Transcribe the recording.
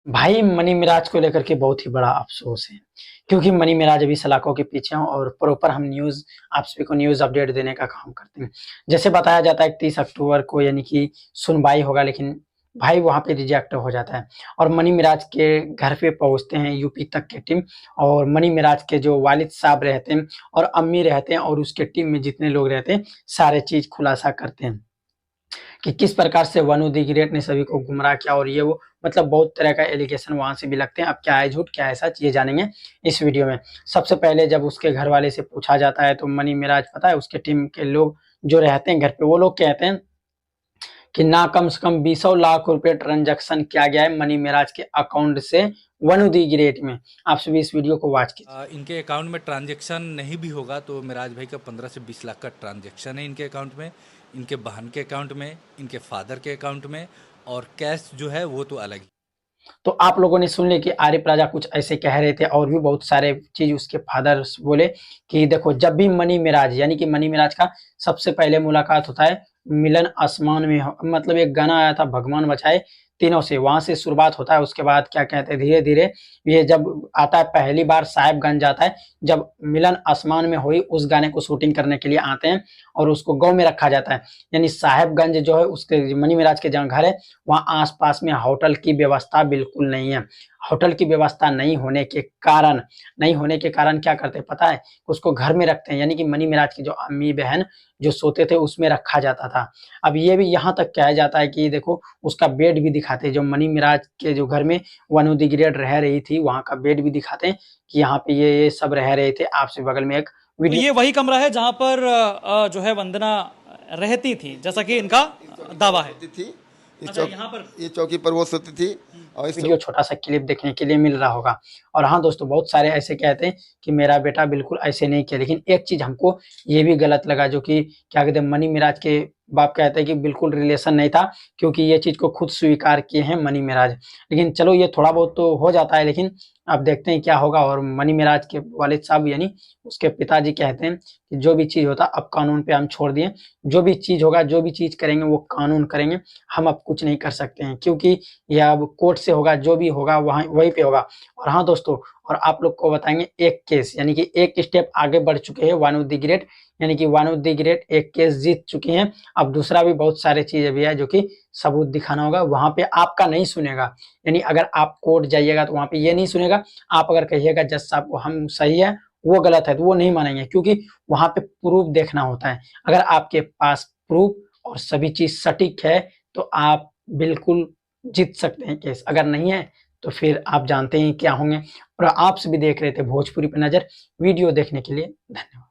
भाई मनी मिराज को लेकर के बहुत ही बड़ा अफ़सोस है, क्योंकि मनी मिराज अभी सलाखों के पीछे हैं और प्रॉपर हम न्यूज़ आप सभी को न्यूज़ अपडेट देने का काम करते हैं। जैसे बताया जाता है 30 अक्टूबर को यानी कि सुनवाई होगा, लेकिन भाई वहाँ पे रिजेक्ट हो जाता है और मनी मिराज के घर पे पहुँचते हैं यूपी तक की टीम और मनी मिराज के जो वालिद साहब रहते हैं और अम्मी रहते हैं और उसके टीम में जितने लोग रहते हैं, सारे चीज़ खुलासा करते हैं। कि किस प्रकार से वनु दी ग्रेट ने सभी को गुमराह किया और ये वो मतलब बहुत तरह का एलिगेशन वहाँ से भी लगते हैं। अब क्या है झूठ, क्या है सच, ये जानेंगे इस वीडियो में। सबसे पहले जब उसके घर वाले से पूछा जाता है तो मनी मिराज पता है उसके टीम के लोग जो रहते हैं घर पे, वो लोग कहते हैं कि ना कम से कम 20 लाख रुपए ट्रांजैक्शन किया गया है मनी मिराज के अकाउंट से वनु दी ग्रेट में। आप सभी इस वीडियो को वॉच कीजिए। इनके अकाउंट में ट्रांजैक्शन नहीं भी होगा तो मिराज भाई का 15 से 20 लाख का ट्रांजैक्शन है इनके अकाउंट में, इनके बहन के अकाउंट में, इनके फादर के अकाउंट में, और कैश जो है वो तो अलग ही। तो आप लोगों ने सुन लिया कि आरिफ राजा कुछ ऐसे कह रहे थे और भी बहुत सारे चीज उसके फादर बोले कि देखो जब भी मनी मिराज यानी कि मनी मिराज का सबसे पहले मुलाकात होता है मिलन आसमान में मतलब एक गाना आया था भगवान बचाए तीनों से, वहां से शुरुआत होता है। उसके बाद क्या कहते हैं धीरे धीरे ये जब आता है पहली बार साहिबगंज आता है, जब मिलन आसमान में हुई उस गाने को शूटिंग करने के लिए आते हैं और उसको गांव में रखा जाता है। यानी साहिबगंज जो है उसके मनी मिराज के जहाँ घर है वहाँ आसपास में होटल की व्यवस्था बिल्कुल नहीं है। होटल की व्यवस्था नहीं होने के कारण क्या करते हैं पता है, उसको घर में रखते हैं यानी कि मनी मिराज की जो अम्मी बहन जो सोते थे उसमें रखा जाता था। अब ये भी यहाँ तक कहा जाता है कि देखो उसका बेड भी दिखाते हैं, जो मनी मिराज के जो घर में वनु दी ग्रेट रह रही थी वहाँ का बेड भी दिखाते हैं कि यहाँ पे ये सब रह रहे थे। आपसे बगल में एक तो वीडियो ये वही कमरा है जहां पर जो है वंदना रहती थी, जैसा कि इनका दावा है। होती थी इस अच्छा, चौक यहाँ पर ये चौकी पर वो सोती थी और इस वीडियो छोटा सा क्लिप देखने के लिए मिल रहा होगा। और हाँ दोस्तों, बहुत सारे ऐसे कहते हैं कि मेरा बेटा बिल्कुल ऐसे नहीं किया, लेकिन एक चीज हमको ये भी गलत लगा जो कि क्या कहते हैं मनी मिराज के बाप कहते हैं कि बिल्कुल रिलेशन नहीं था, क्योंकि ये चीज को खुद स्वीकार किए हैं मनी मिराज। लेकिन चलो ये थोड़ा बहुत तो हो जाता है, लेकिन अब देखते हैं क्या होगा। और मनी मिराज के वालिद साहब यानी उसके पिताजी कहते हैं कि जो भी चीज होता अब कानून पे हम छोड़ दिए, जो भी चीज होगा जो भी चीज करेंगे वो कानून करेंगे, हम अब कुछ नहीं कर सकते हैं क्योंकि यह अब कोर्ट से होगा, जो भी होगा वहाँ वहीं पे होगा। और हाँ दोस्तों, और आप लोग को बताएंगे एक केस यानी कि एक स्टेप आगे बढ़ चुके हैं वानु दी ग्रेट, यानी कि वानु दी ग्रेट एक केस जीत चुकी हैं। अब दूसरा भी बहुत सारे चीजें भी है जो कि सबूत दिखाना होगा, वहां पे आपका नहीं सुनेगा। यानी अगर आप कोर्ट जाइएगा तो वहां पे ये नहीं सुनेगा। आप अगर कहिएगा जज साहब को हम सही है वो गलत है तो वो नहीं मानेंगे, क्योंकि वहां पे प्रूफ देखना होता है। अगर आपके पास प्रूफ और सभी चीज सटीक है तो आप बिल्कुल जीत सकते हैं केस, अगर नहीं है तो फिर आप जानते हैं क्या होंगे। और आप सभी देख रहे थे भोजपुरी पे नजर, वीडियो देखने के लिए धन्यवाद।